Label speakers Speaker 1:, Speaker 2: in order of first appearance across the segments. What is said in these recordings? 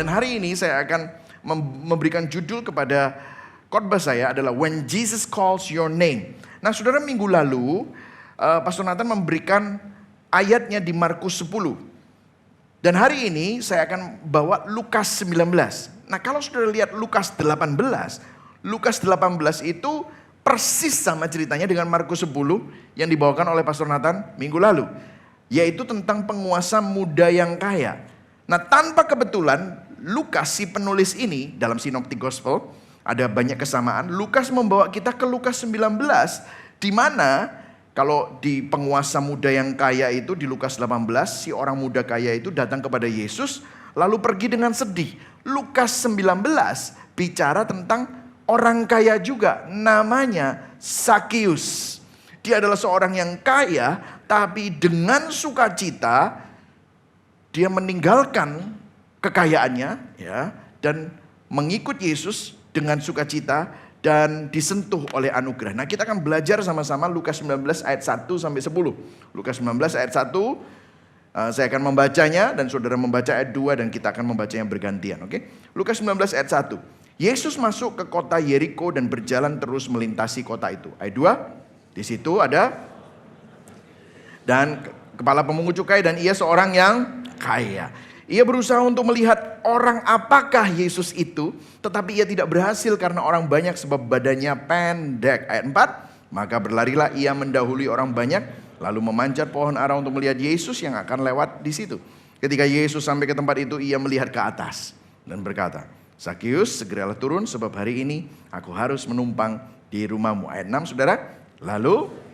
Speaker 1: Dan hari ini saya akan memberikan judul kepada khotbah saya adalah When Jesus Calls Your Name. Nah saudara, minggu lalu Pastor Nathan memberikan ayatnya di Markus 10. Dan hari ini saya akan bawa Lukas 19. Nah kalau saudara lihat Lukas 18 itu persis sama ceritanya dengan Markus 10 yang dibawakan oleh Pastor Nathan minggu lalu. Yaitu tentang penguasa muda yang kaya. Nah tanpa kebetulan Lukas si penulis ini dalam Synoptic Gospel ada banyak kesamaan. Lukas membawa kita ke Lukas 19 di mana kalau di penguasa muda yang kaya itu di Lukas 18 si orang muda kaya itu datang kepada Yesus lalu pergi dengan sedih. Lukas 19 bicara tentang orang kaya juga namanya Sakius. Dia adalah seorang yang kaya tapi dengan sukacita dia meninggalkan kekayaannya ya dan mengikut Yesus dengan sukacita dan disentuh oleh anugerah. Nah, kita akan belajar sama-sama Lukas 19 ayat 1 sampai 10. Lukas 19 ayat 1 saya akan membacanya dan saudara membaca ayat 2 dan kita akan membacanya bergantian, oke? Lukas 19 ayat 1. Yesus masuk ke kota Yeriko dan berjalan terus melintasi kota itu. Ayat 2. Di situ ada dan kepala pemungut cukai dan ia seorang yang kaya. Ia berusaha untuk melihat orang apakah Yesus itu, tetapi ia tidak berhasil karena orang banyak sebab badannya pendek. Ayat 4, maka berlarilah ia mendahului orang banyak, lalu memanjat pohon ara untuk melihat Yesus yang akan lewat di situ. Ketika Yesus sampai ke tempat itu, ia melihat ke atas dan berkata, Sakius, segeralah turun sebab hari ini aku harus menumpang di rumahmu. Ayat 6, saudara. Lalu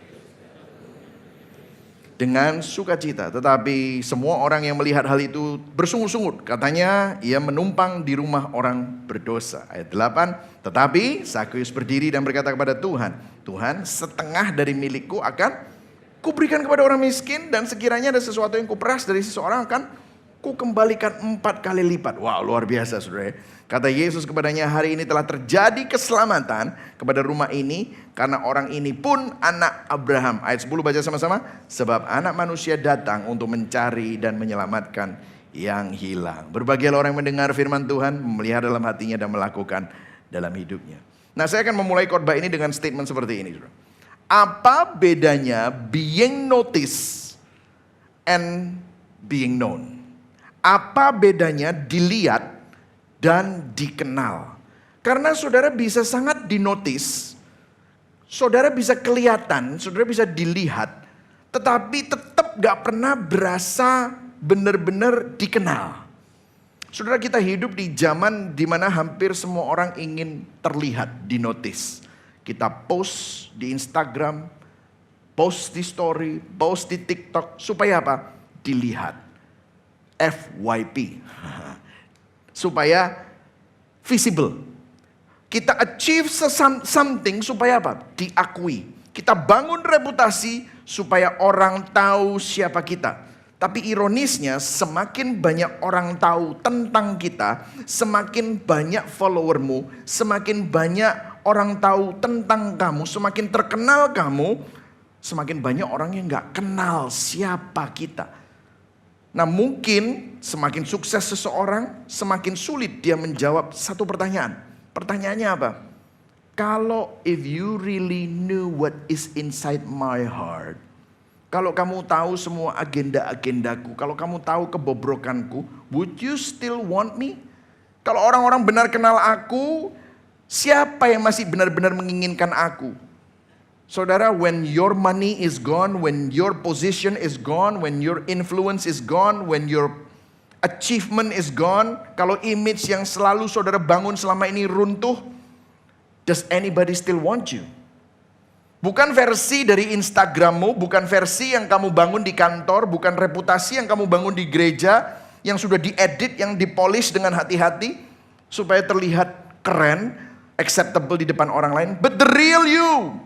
Speaker 1: dengan sukacita, tetapi semua orang yang melihat hal itu bersungut-sungut. Katanya ia menumpang di rumah orang berdosa. Ayat 8, tetapi Sakius berdiri dan berkata kepada Tuhan, Tuhan, setengah dari milikku akan kuberikan kepada orang miskin, dan sekiranya ada sesuatu yang kuperas dari seseorang akan kukembalikan 4 kali lipat. Wow, luar biasa saudara. Kata Yesus kepadanya, hari ini telah terjadi keselamatan kepada rumah ini karena orang ini pun anak Abraham. Ayat 10 baca sama-sama. Sebab anak manusia datang untuk mencari dan menyelamatkan yang hilang. Berbahagialah orang yang mendengar firman Tuhan, memelihara dalam hatinya dan melakukan dalam hidupnya. Nah, saya akan memulai khotbah ini dengan statement seperti ini. Apa bedanya being noticed and being known? Apa bedanya dilihat dan dikenal? Karena saudara bisa sangat dinotis, saudara bisa kelihatan, saudara bisa dilihat, tetapi tetap gak pernah berasa benar-benar dikenal. Saudara, kita hidup di zaman dimana hampir semua orang ingin terlihat, dinotis. Kita post di Instagram, post di story, post di TikTok, supaya apa? Dilihat. FYP. Supaya visible. Kita achieve something supaya apa? Diakui. Kita bangun reputasi supaya orang tahu siapa kita. Tapi ironisnya semakin banyak orang tahu tentang kita, semakin banyak followermu, semakin banyak orang tahu tentang kamu, semakin terkenal kamu, semakin banyak orang yang gak kenal siapa kita. Nah mungkin semakin sukses seseorang, semakin sulit dia menjawab satu pertanyaan. Pertanyaannya apa? Kalau if you really knew what is inside my heart. Kalau kamu tahu semua agenda-agendaku, kalau kamu tahu kebobrokanku, would you still want me? Kalau orang-orang benar kenal aku, siapa yang masih benar-benar menginginkan aku? Saudara, when your money is gone, when your position is gone, when your influence is gone, when your achievement is gone, kalau image yang selalu saudara bangun selama ini runtuh, does anybody still want you? Bukan versi dari Instagrammu, bukan versi yang kamu bangun di kantor, bukan reputasi yang kamu bangun di gereja, yang sudah diedit, yang dipolish dengan hati-hati, supaya terlihat keren, acceptable di depan orang lain, but the real you.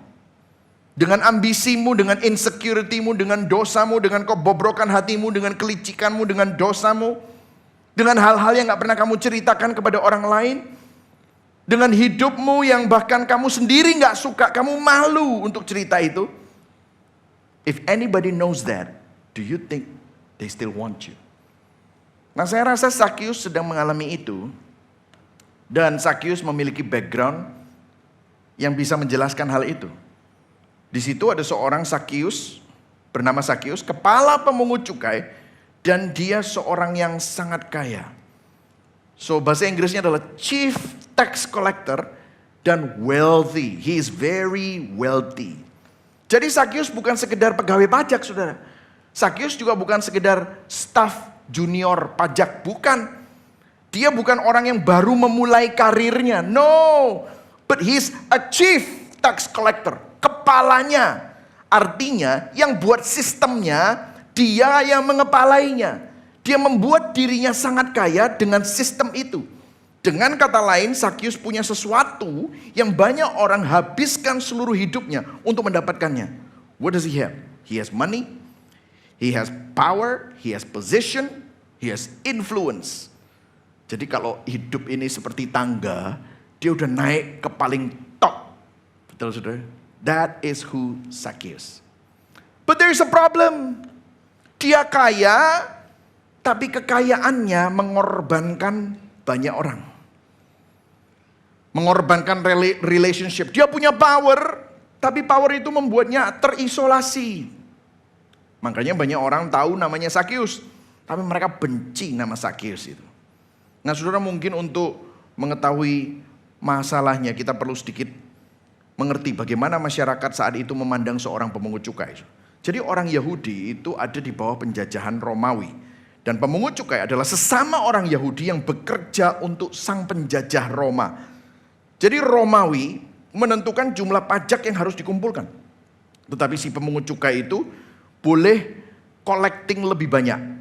Speaker 1: Dengan ambisimu, dengan insecurity-mu, dengan dosamu, dengan kebobrokan hatimu, dengan kelicikanmu, dengan dosamu, dengan hal-hal yang gak pernah kamu ceritakan kepada orang lain, dengan hidupmu yang bahkan kamu sendiri gak suka, kamu malu untuk cerita itu. If anybody knows that, do you think they still want you? Nah, saya rasa Sakius sedang mengalami itu. Dan Sakius memiliki background yang bisa menjelaskan hal itu. Di situ ada seorang Sakius, bernama Sakius, kepala pemungut cukai, dan dia seorang yang sangat kaya. So bahasa Inggrisnya adalah chief tax collector dan wealthy. He is very wealthy. Jadi Sakius bukan sekedar pegawai pajak, saudara. Sakius juga bukan sekedar staff junior pajak, bukan. Dia bukan orang yang baru memulai karirnya, no. But he's a chief tax collector, kepalanya. Artinya yang buat sistemnya, dia yang mengepalainya. Dia membuat dirinya sangat kaya dengan sistem itu. Dengan kata lain, Sakius punya sesuatu yang banyak orang habiskan seluruh hidupnya untuk mendapatkannya. What does he have? He has money, he has power, he has position, he has influence. Jadi kalau hidup ini seperti tangga, dia udah naik ke paling top. Betul, saudara? That is who Sakius. But there is a problem. Dia kaya, tapi kekayaannya mengorbankan banyak orang. Mengorbankan relationship. Dia punya power, tapi power itu membuatnya terisolasi. Makanya banyak orang tahu namanya Sakius, tapi mereka benci nama Sakius itu. Nah, saudara, mungkin untuk mengetahui masalahnya kita perlu sedikit mengerti bagaimana masyarakat saat itu memandang seorang pemungut cukai. Jadi orang Yahudi itu ada di bawah penjajahan Romawi. Dan pemungut cukai adalah sesama orang Yahudi yang bekerja untuk sang penjajah Roma. Jadi Romawi menentukan jumlah pajak yang harus dikumpulkan. Tetapi si pemungut cukai itu boleh collecting lebih banyak.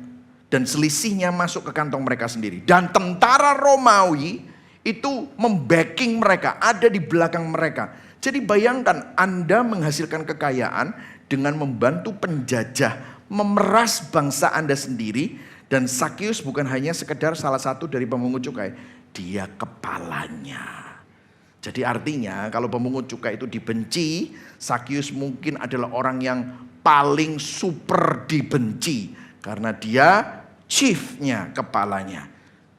Speaker 1: Dan selisihnya masuk ke kantong mereka sendiri. Dan tentara Romawi itu membacking mereka, ada di belakang mereka. Jadi bayangkan Anda menghasilkan kekayaan dengan membantu penjajah memeras bangsa Anda sendiri. Dan Sakius bukan hanya sekedar salah satu dari pemungut cukai, dia kepalanya. Jadi artinya kalau pemungut cukai itu dibenci, Sakius mungkin adalah orang yang paling super dibenci. Karena dia chiefnya, kepalanya.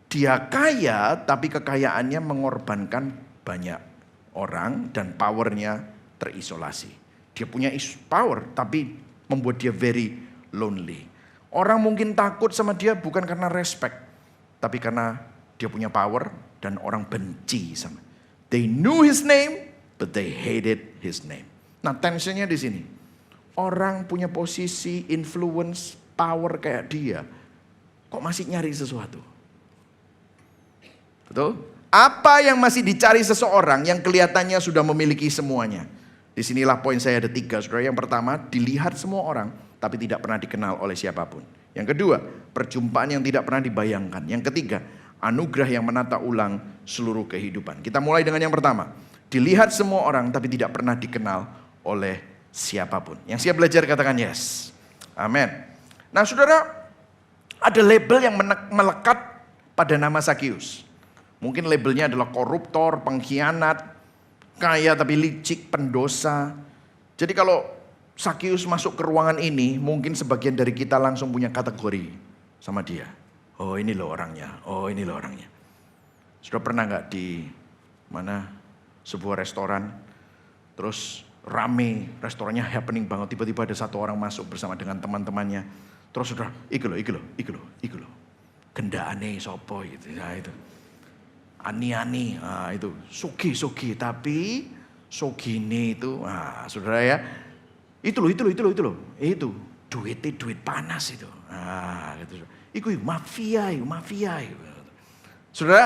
Speaker 1: Dia kaya tapi kekayaannya mengorbankan banyak orang dan powernya terisolasi. Dia punya power tapi membuat dia very lonely. Orang mungkin takut sama dia bukan karena respect, tapi karena dia punya power dan orang benci sama. They knew his name, but they hated his name. Nah, tensionnya di sini. Orang punya posisi, influence, power kayak dia, kok masih nyari sesuatu? Betul? Apa yang masih dicari seseorang yang kelihatannya sudah memiliki semuanya? Disinilah poin saya ada 3, saudara. Yang pertama, dilihat semua orang, tapi tidak pernah dikenal oleh siapapun. Yang kedua, perjumpaan yang tidak pernah dibayangkan. Yang ketiga, anugerah yang menata ulang seluruh kehidupan. Kita mulai dengan yang pertama. Dilihat semua orang tapi tidak pernah dikenal oleh siapapun. Yang siap belajar katakan yes. Amin. Nah, saudara, ada label yang melekat pada nama Sakius. Mungkin labelnya adalah koruptor, pengkhianat, kaya tapi licik, pendosa. Jadi kalau Sakius masuk ke ruangan ini, mungkin sebagian dari kita langsung punya kategori sama dia. Oh, ini loh orangnya. Oh, ini loh orangnya. Sudah pernah nggak di mana sebuah restoran, terus rame, restorannya happening banget, tiba-tiba ada satu orang masuk bersama dengan teman-temannya, terus sudah, iki loh, gendane sopo gitu, ya itu, ani-ani, itu, sugi, tapi sugine itu, saudara ya, itu loh, duit panas itu, gitu. Iku mafia. Saudara,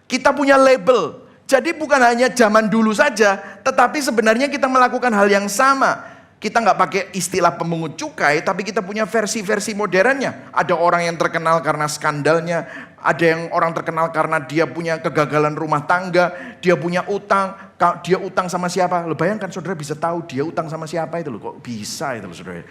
Speaker 1: kita punya label. Jadi bukan hanya zaman dulu saja, tetapi sebenarnya kita melakukan hal yang sama. Kita nggak pakai istilah pemungut cukai, tapi kita punya versi-versi modernnya. Ada orang yang terkenal karena skandalnya, ada yang orang terkenal karena dia punya kegagalan rumah tangga, dia punya utang, dia utang sama siapa? Lo bayangkan saudara bisa tahu dia utang sama siapa itu loh, kok bisa itu loh saudara.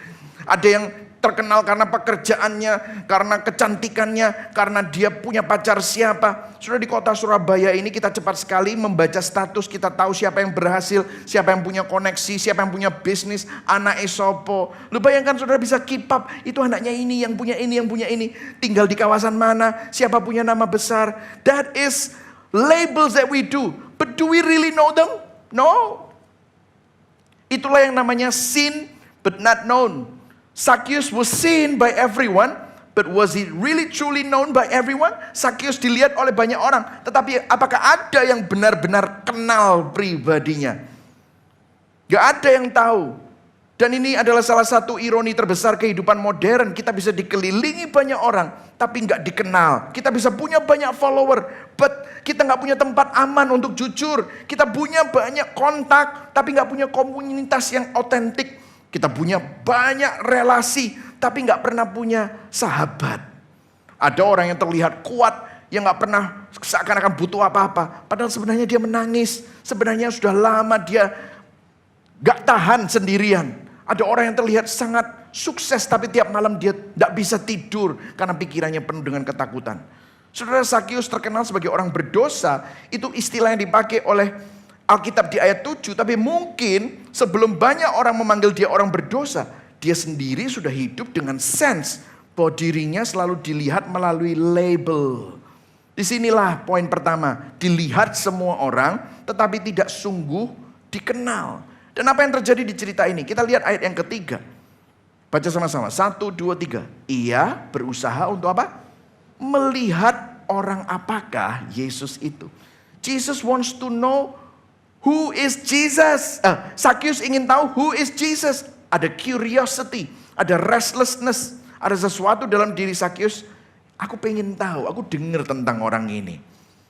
Speaker 1: Ada yang terkenal karena pekerjaannya, karena kecantikannya, karena dia punya pacar siapa. Sudah di kota Surabaya ini kita cepat sekali membaca status, kita tahu siapa yang berhasil, siapa yang punya koneksi, siapa yang punya bisnis, anak esopo. Lu bayangkan saudara bisa keep up, itu anaknya ini, yang punya ini, yang punya ini. Tinggal di kawasan mana, siapa punya nama besar. That is labels that we do. But do we really know them? No. Itulah yang namanya seen but not known. Zacchaeus was seen by everyone, but was he really truly known by everyone? Zacchaeus dilihat oleh banyak orang, tetapi apakah ada yang benar-benar kenal pribadinya? Gak ada yang tahu. Dan ini adalah salah satu ironi terbesar kehidupan modern. Kita bisa dikelilingi banyak orang, tapi gak dikenal. Kita bisa punya banyak follower, but kita gak punya tempat aman untuk jujur. Kita punya banyak kontak, tapi gak punya komunitas yang otentik. Kita punya banyak relasi, tapi gak pernah punya sahabat. Ada orang yang terlihat kuat, yang gak pernah seakan-akan butuh apa-apa. Padahal sebenarnya dia menangis. Sebenarnya sudah lama dia gak tahan sendirian. Ada orang yang terlihat sangat sukses, tapi tiap malam dia gak bisa tidur karena pikirannya penuh dengan ketakutan. Saudara, Zacchaeus terkenal sebagai orang berdosa. Itu istilah yang dipakai oleh Alkitab di ayat 7, tapi mungkin sebelum banyak orang memanggil dia orang berdosa, dia sendiri sudah hidup dengan sense bahwa dirinya selalu dilihat melalui label. Disinilah poin pertama, dilihat semua orang tetapi tidak sungguh dikenal. Dan apa yang terjadi di cerita ini? Kita lihat ayat yang ketiga. Baca sama-sama, 1, 2, 3. Ia berusaha untuk apa? Melihat orang apakah Yesus itu. Jesus wants to know who is Jesus? Zacchaeus ingin tahu who is Jesus. Ada curiosity, ada restlessness, ada sesuatu dalam diri Zacchaeus. Aku pengen tahu, aku dengar tentang orang ini.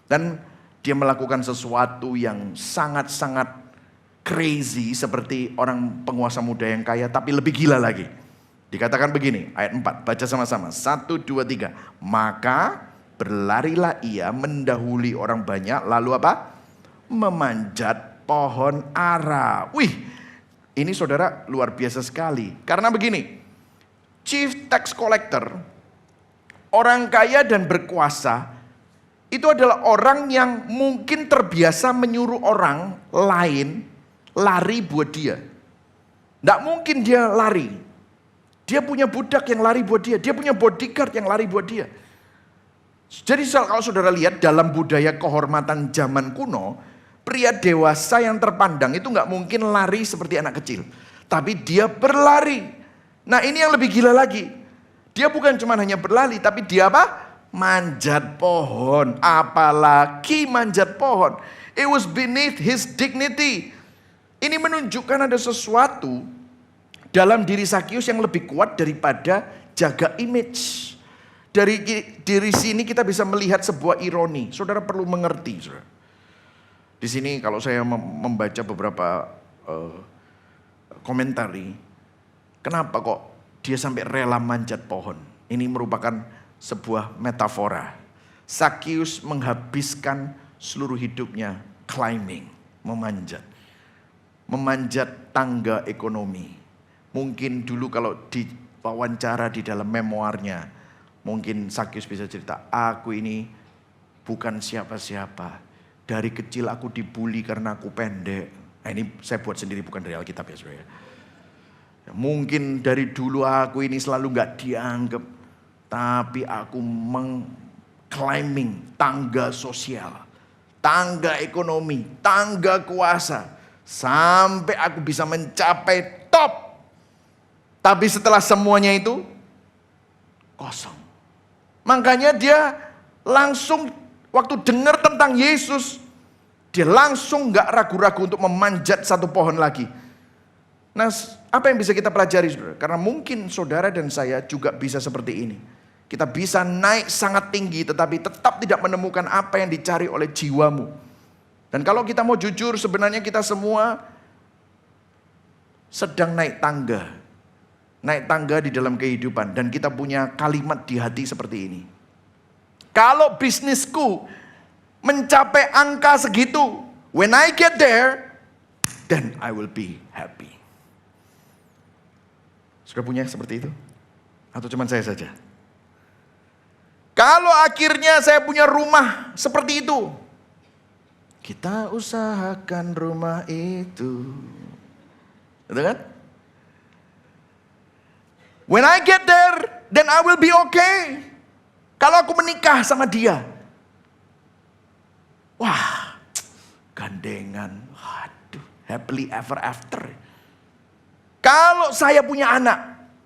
Speaker 1: Dan dia melakukan sesuatu yang sangat-sangat crazy seperti orang penguasa muda yang kaya, tapi lebih gila lagi. Dikatakan begini, ayat 4, baca sama-sama. 1, 2, 3. Maka berlarilah ia mendahului orang banyak, lalu apa? Memanjat pohon ara. Wih, ini saudara luar biasa sekali. Karena begini, chief tax collector, orang kaya dan berkuasa, itu adalah orang yang mungkin terbiasa menyuruh orang lain lari buat dia. Tidak mungkin dia lari. Dia punya budak yang lari buat dia. Dia punya bodyguard yang lari buat dia. Jadi kalau saudara lihat dalam budaya kehormatan zaman kuno, pria dewasa yang terpandang itu nggak mungkin lari seperti anak kecil. Tapi dia berlari. Nah ini yang lebih gila lagi. Dia bukan cuma hanya berlari, tapi dia apa? Manjat pohon. Apalagi manjat pohon. It was beneath his dignity. Ini menunjukkan ada sesuatu dalam diri Zacchaeus yang lebih kuat daripada jaga image. Dari diri sini kita bisa melihat sebuah ironi. Saudara perlu mengerti, saudara. Di sini kalau saya membaca beberapa komentari, kenapa kok dia sampai rela manjat pohon? Ini merupakan sebuah metafora. Zacchaeus menghabiskan seluruh hidupnya climbing, memanjat. Memanjat tangga ekonomi. Mungkin dulu kalau diwawancara di dalam memoarnya, mungkin Zacchaeus bisa cerita, aku ini bukan siapa-siapa. Dari kecil aku dibully karena aku pendek. Nah ini saya buat sendiri, bukan dari Alkitab ya saudara. Mungkin dari dulu aku ini selalu gak dianggap. Tapi aku climbing tangga sosial. Tangga ekonomi, tangga kuasa. Sampai aku bisa mencapai top. Tapi setelah semuanya itu kosong. Makanya dia langsung waktu dengar tentang Yesus, dia langsung gak ragu-ragu untuk memanjat satu pohon lagi. Nah, apa yang bisa kita pelajari, saudara? Karena mungkin saudara dan saya juga bisa seperti ini. Kita bisa naik sangat tinggi, tetapi tetap tidak menemukan apa yang dicari oleh jiwamu. Dan kalau kita mau jujur, sebenarnya kita semua sedang naik tangga. Naik tangga di dalam kehidupan. Dan kita punya kalimat di hati seperti ini. Kalau bisnisku mencapai angka segitu, when I get there, then I will be happy. Sudah punya seperti itu? Atau cuma saya saja? Kalau akhirnya saya punya rumah seperti itu, kita usahakan rumah itu. Betul kan? When I get there, then I will be okay. Kalau aku menikah sama dia, wah, gandengan, waduh, happily ever after. Kalau saya punya anak,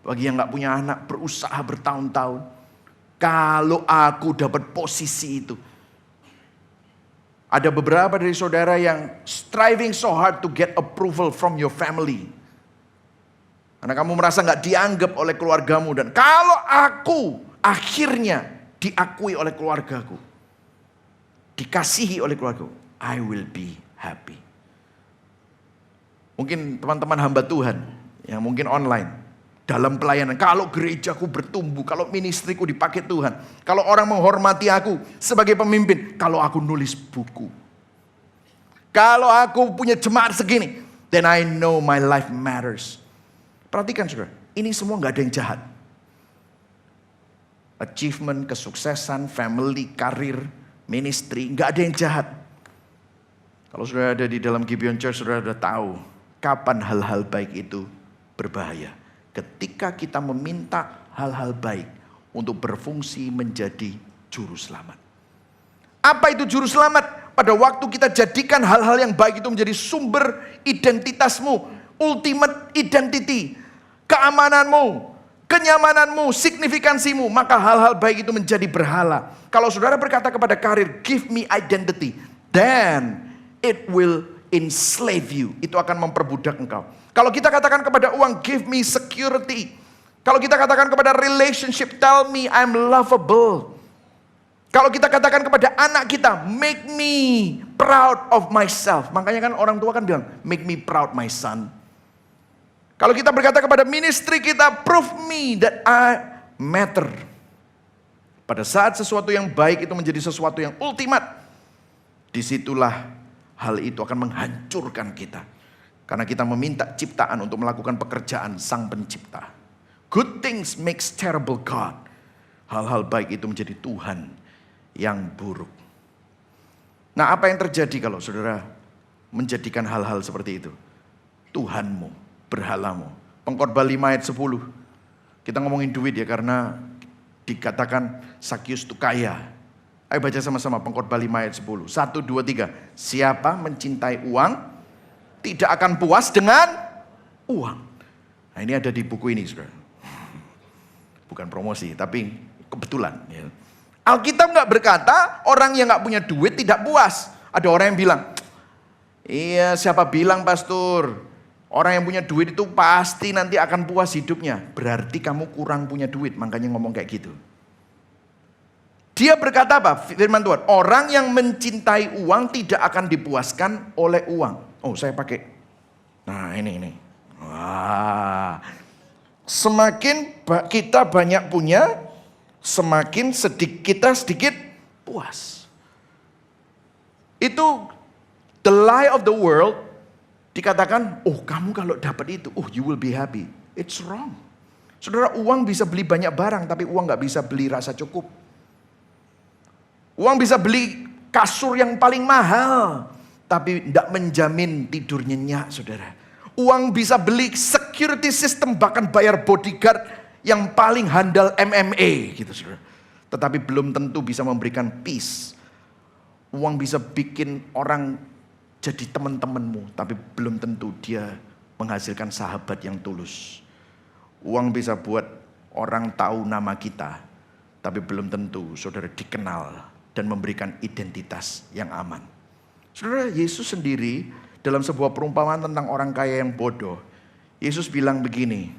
Speaker 1: bagi yang nggak punya anak, berusaha bertahun-tahun. Kalau aku dapat posisi itu. Ada beberapa dari saudara yang striving so hard to get approval from your family. Karena kamu merasa nggak dianggap oleh keluargamu. Dan kalau aku akhirnya diakui oleh keluargaku, dikasihi oleh keluargaku, I will be happy. Mungkin teman-teman hamba Tuhan yang mungkin online. Dalam pelayanan, kalau gerejaku bertumbuh, kalau ministriku dipakai Tuhan, kalau orang menghormati aku sebagai pemimpin, kalau aku nulis buku, kalau aku punya jemaat segini, then I know my life matters. Perhatikan saudara, ini semua gak ada yang jahat. Achievement, kesuksesan, family, karir, ministry, gak ada yang jahat. Kalau saudara ada di dalam Gibeon Church, saudara sudah tahu kapan hal-hal baik itu berbahaya. Ketika kita meminta hal-hal baik untuk berfungsi menjadi juru selamat. Apa itu juru selamat? Pada waktu kita jadikan hal-hal yang baik itu menjadi sumber identitasmu, ultimate identity, keamananmu, kenyamananmu, signifikansimu, maka hal-hal baik itu menjadi berhala. Kalau saudara berkata kepada karir, give me identity, then it will enslave you. Itu akan memperbudak engkau. Kalau kita katakan kepada uang, give me security. Kalau kita katakan kepada relationship, tell me I'm lovable. Kalau kita katakan kepada anak kita, make me proud of myself. Makanya kan orang tua kan bilang, make me proud my son. Kalau kita berkata kepada ministry kita, prove me that I matter. Pada saat sesuatu yang baik itu menjadi sesuatu yang ultimat, disitulah hal itu akan menghancurkan kita. Karena kita meminta ciptaan untuk melakukan pekerjaan sang pencipta. Good things makes terrible God. Hal-hal baik itu menjadi Tuhan yang buruk. Nah, apa yang terjadi kalau saudara menjadikan hal-hal seperti itu? Tuhanmu, berhalamu. Pengkhotbah 5 ayat 10. Kita ngomongin duit ya, karena dikatakan Sakyus itu kaya. Ayo baca sama-sama Pengkhotbah 5 ayat 10. 1, 2, 3. Siapa mencintai uang tidak akan puas dengan uang. Nah, ini ada di buku ini, saudara. Bukan promosi, tapi kebetulan. Ya. Alkitab nggak berkata orang yang nggak punya duit tidak puas. Ada orang yang bilang, iya siapa bilang pastor, orang yang punya duit itu pasti nanti akan puas hidupnya. Berarti kamu kurang punya duit, makanya ngomong kayak gitu. Dia berkata apa? Firman Tuhan, orang yang mencintai uang tidak akan dipuaskan oleh uang. Oh, saya pakai. Nah, ini. Wah. Semakin kita banyak punya, semakin kita sedikit puas. Itu the lie of the world. Dikatakan, oh kamu kalau dapat itu, oh you will be happy. It's wrong. Saudara, uang bisa beli banyak barang, tapi uang gak bisa beli rasa cukup. Uang bisa beli kasur yang paling mahal, tapi tidak menjamin tidur nyenyak, saudara. Uang bisa beli security system, bahkan bayar bodyguard yang paling handal MMA, gitu, saudara. Tetapi belum tentu bisa memberikan peace. Uang bisa bikin orang jadi teman-temanmu, tapi belum tentu dia menghasilkan sahabat yang tulus. Uang bisa buat orang tahu nama kita, tapi belum tentu saudara dikenal dan memberikan identitas yang aman. Saudara, Yesus sendiri dalam sebuah perumpamaan tentang orang kaya yang bodoh, Yesus bilang begini,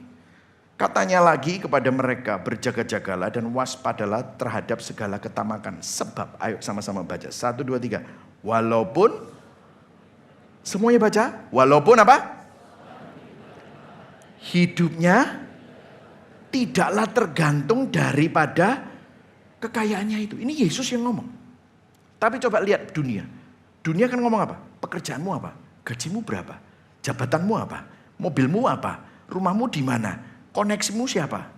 Speaker 1: katanya lagi kepada mereka, berjaga-jagalah dan waspadalah terhadap segala ketamakan. Sebab, ayo sama-sama baca, 1, 2, 3. Walaupun, semuanya baca, walaupun apa? Hidupnya tidaklah tergantung daripada kekayaannya itu. Ini Yesus yang ngomong. Tapi coba lihat dunia. Dunia kan ngomong apa? Pekerjaanmu apa? Gajimu berapa? Jabatanmu apa? Mobilmu apa? Rumahmu di mana? Koneksimu siapa?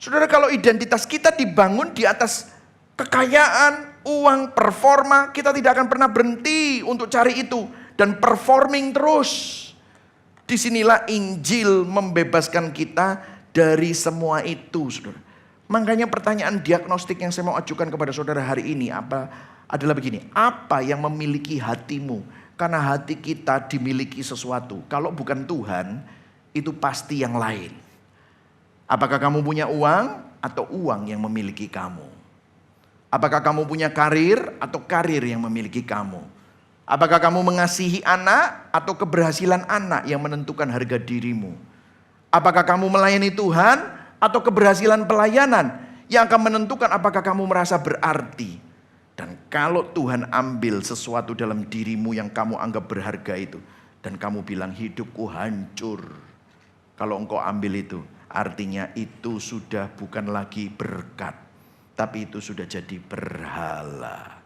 Speaker 1: Saudara, kalau identitas kita dibangun di atas kekayaan, uang, performa, kita tidak akan pernah berhenti untuk cari itu dan performing terus. Disinilah Injil membebaskan kita dari semua itu, saudara. Makanya pertanyaan diagnostik yang saya mau ajukan kepada saudara hari ini adalah begini. Apa yang memiliki hatimu? Karena hati kita dimiliki sesuatu. Kalau bukan Tuhan, itu pasti yang lain. Apakah kamu punya uang atau uang yang memiliki kamu? Apakah kamu punya karir atau karir yang memiliki kamu? Apakah kamu mengasihi anak atau keberhasilan anak yang menentukan harga dirimu? Apakah kamu melayani Tuhan atau keberhasilan pelayanan yang akan menentukan apakah kamu merasa berarti? Dan kalau Tuhan ambil sesuatu dalam dirimu yang kamu anggap berharga itu, dan kamu bilang hidupku hancur. Kalau engkau ambil itu, artinya itu sudah bukan lagi berkat, tapi itu sudah jadi berhala.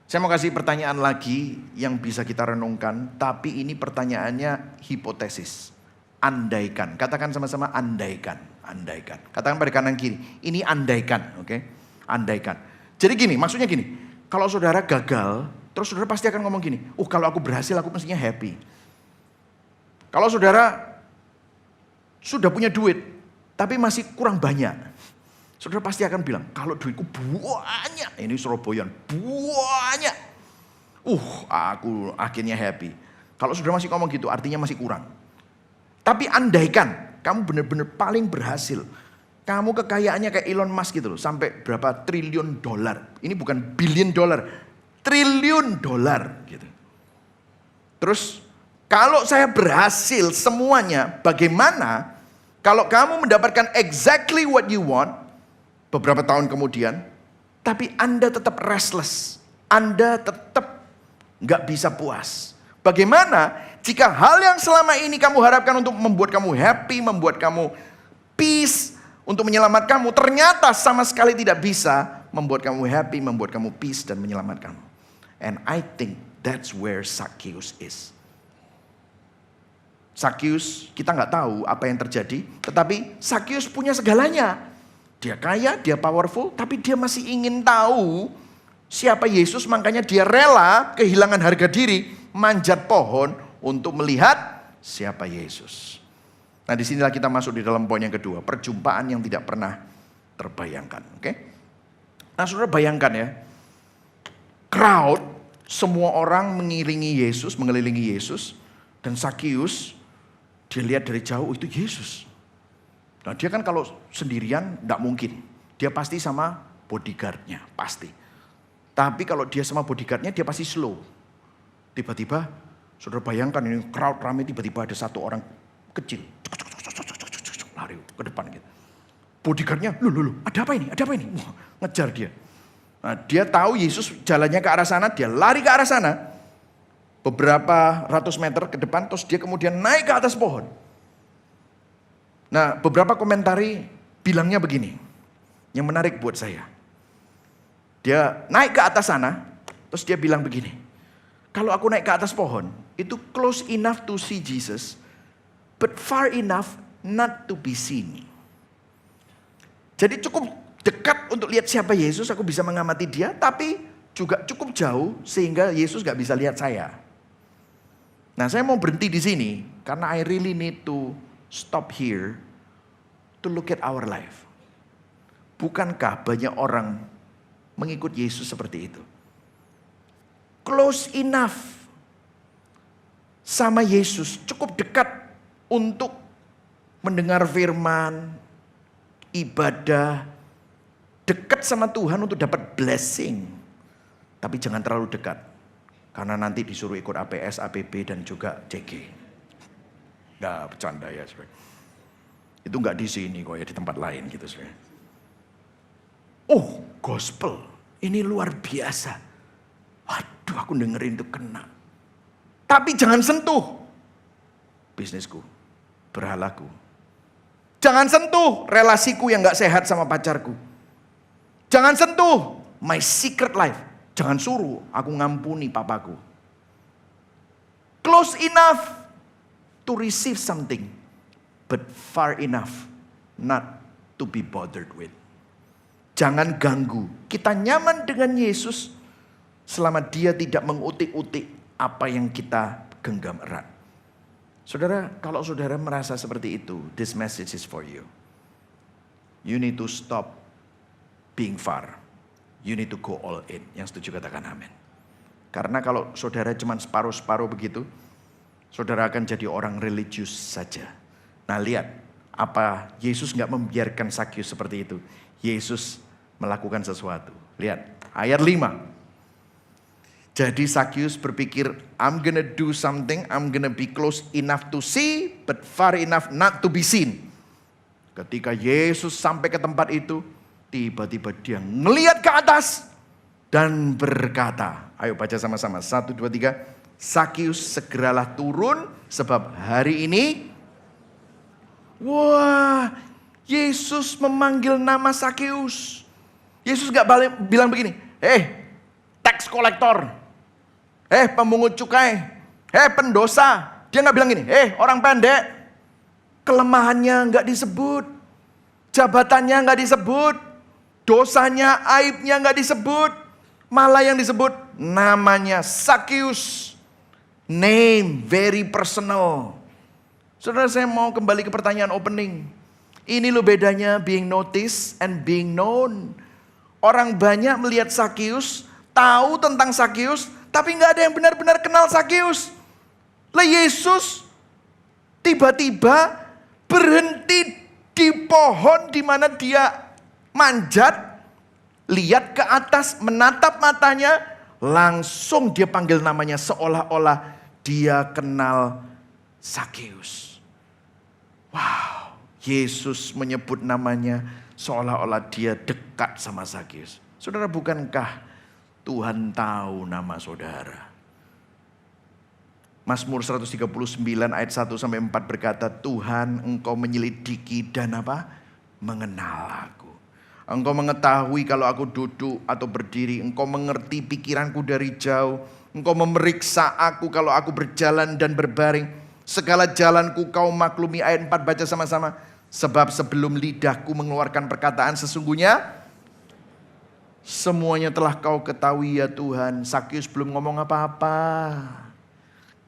Speaker 1: Saya mau kasih pertanyaan lagi yang bisa kita renungkan, tapi ini pertanyaannya hipotesis. Andaikan, katakan sama-sama andaikan, andaikan. Katakan pada kanan kiri, ini andaikan, oke? Andaikan. Jadi gini, maksudnya gini, kalau saudara gagal, terus saudara pasti akan ngomong gini, kalau aku berhasil aku mestinya happy. Kalau saudara sudah punya duit, tapi masih kurang banyak, saudara pasti akan bilang, kalau duitku banyak, ini Surabayaan, banyak. Aku akhirnya happy. Kalau saudara masih ngomong gitu, artinya masih kurang. Tapi andaikan, kamu benar-benar paling berhasil. Kamu kekayaannya kayak Elon Musk gitu loh, sampai berapa triliun dolar. Ini bukan billion dollar, triliun dolar gitu. Terus kalau saya berhasil semuanya, bagaimana kalau kamu mendapatkan exactly what you want beberapa tahun kemudian, tapi Anda tetap restless, Anda tetap nggak bisa puas. Bagaimana jika hal yang selama ini kamu harapkan untuk membuat kamu happy, membuat kamu peace, untuk menyelamatkan kamu, ternyata sama sekali tidak bisa membuat kamu happy, membuat kamu peace dan menyelamatkan kamu. And I think that's where Zacchaeus is. Zacchaeus, kita nggak tahu apa yang terjadi, tetapi Zacchaeus punya segalanya. Dia kaya, dia powerful, tapi dia masih ingin tahu siapa Yesus, makanya dia rela kehilangan harga diri, manjat pohon untuk melihat siapa Yesus. Nah, disinilah kita masuk di dalam poin yang kedua, perjumpaan yang tidak pernah terbayangkan. Oke? Nah, saudara bayangkan ya, crowd, semua orang mengiringi Yesus, mengelilingi Yesus, dan Zacchaeus, dia lihat dari jauh itu Yesus. Nah, dia kan kalau sendirian tidak mungkin, dia pasti sama bodyguardnya, pasti. Tapi kalau dia sama bodyguardnya, dia pasti slow. Tiba-tiba, saudara bayangkan ini crowd ramai, tiba-tiba ada satu orang kecil, lari ke depan gitu. Bodyguardnya, loh, ada apa ini? Ada apa ini? Wah, ngejar dia. Nah, dia tahu Yesus jalannya ke arah sana, dia lari ke arah sana. Beberapa ratus meter ke depan, terus dia kemudian naik ke atas pohon. Nah, beberapa komentari bilangnya begini, yang menarik buat saya. Dia naik ke atas sana, terus dia bilang begini, kalau aku naik ke atas pohon, itu close enough to see Jesus, but far enough not to be seen. Jadi cukup dekat untuk lihat siapa Yesus, aku bisa mengamati dia, tapi juga cukup jauh sehingga Yesus gak bisa lihat saya. Nah, saya mau berhenti di sini karena I really need to stop here to look at our life. Bukankah banyak orang mengikut Yesus seperti itu? Close enough sama Yesus, cukup dekat untuk mendengar firman, ibadah, dekat sama Tuhan untuk dapat blessing. Tapi jangan terlalu dekat, karena nanti disuruh ikut APS, APB dan juga CG. Nah, bercanda ya, saudara. Itu nggak di sini kok ya, di tempat lain gitu, saudara. Oh, gospel, ini luar biasa. Waduh, aku dengerin itu kena. Tapi jangan sentuh bisnisku, berhalaku. Jangan sentuh relasiku yang gak sehat sama pacarku. Jangan sentuh my secret life. Jangan suruh aku ngampuni papaku. Close enough to receive something, but far enough not to be bothered with. Jangan ganggu. Kita nyaman dengan Yesus selama dia tidak mengutik-utik apa yang kita genggam erat. Saudara, kalau saudara merasa seperti itu, this message is for you. You need to stop being far. You need to go all in. Yang setuju katakan amin. Karena kalau saudara cuma separuh-separuh begitu, saudara akan jadi orang religius saja. Nah lihat, apa Yesus gak membiarkan Sakyus seperti itu. Yesus melakukan sesuatu. Lihat, ayat 5. Jadi Sakyus berpikir, I'm gonna do something, I'm gonna be close enough to see, but far enough not to be seen. Ketika Yesus sampai ke tempat itu, tiba-tiba dia ngelihat ke atas dan berkata, ayo baca sama-sama, 1, 2, 3. Sakyus segeralah turun sebab hari ini, wah, Yesus memanggil nama Sakyus. Yesus gak bilang begini, tax collector. Pemungut cukai. Pendosa. Dia gak bilang gini, orang pendek. Kelemahannya gak disebut. Jabatannya gak disebut. Dosanya, aibnya gak disebut. Malah yang disebut namanya Sakyus. Name, very personal. Saudara, saya mau kembali ke pertanyaan opening. Ini loh bedanya being noticed and being known. Orang banyak melihat Sakyus, tahu tentang Sakyus, tapi nggak ada yang benar-benar kenal Sakyus. Lah Yesus tiba-tiba berhenti di pohon di mana dia manjat, lihat ke atas, menatap matanya, langsung dia panggil namanya seolah-olah dia kenal Sakyus. Wow, Yesus menyebut namanya seolah-olah dia dekat sama Sakyus. Saudara, bukankah Tuhan tahu nama saudara? Mazmur 139 ayat 1-4 berkata, Tuhan engkau menyelidiki dan apa? Mengenal aku. Engkau mengetahui kalau aku duduk atau berdiri. Engkau mengerti pikiranku dari jauh. Engkau memeriksa aku kalau aku berjalan dan berbaring. Segala jalanku kau maklumi. Ayat 4 baca sama-sama. Sebab sebelum lidahku mengeluarkan perkataan sesungguhnya semuanya telah kau ketahui ya Tuhan. Sakyus belum ngomong apa-apa.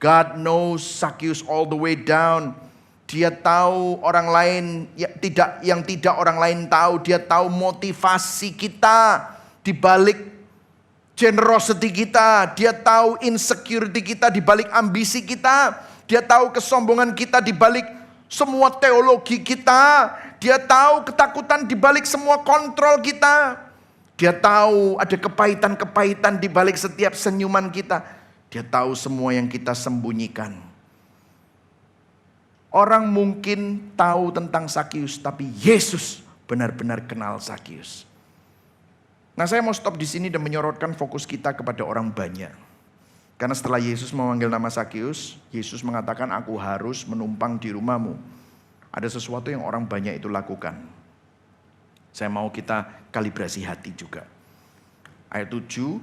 Speaker 1: God knows Sakyus all the way down. Dia tahu orang lain yang tidak orang lain tahu. Dia tahu motivasi kita di balik generosity kita. Dia tahu insecurity kita di balik ambisi kita. Dia tahu kesombongan kita di balik semua teologi kita. Dia tahu ketakutan di balik semua kontrol kita. Dia tahu ada kepahitan-kepahitan di balik setiap senyuman kita. Dia tahu semua yang kita sembunyikan. Orang mungkin tahu tentang Sakyus, tapi Yesus benar-benar kenal Sakyus. Nah, saya mau stop di sini dan menyorotkan fokus kita kepada orang banyak. Karena setelah Yesus memanggil nama Sakyus, Yesus mengatakan, aku harus menumpang di rumahmu. Ada sesuatu yang orang banyak itu lakukan. Saya mau kita kalibrasi hati juga. Ayat 7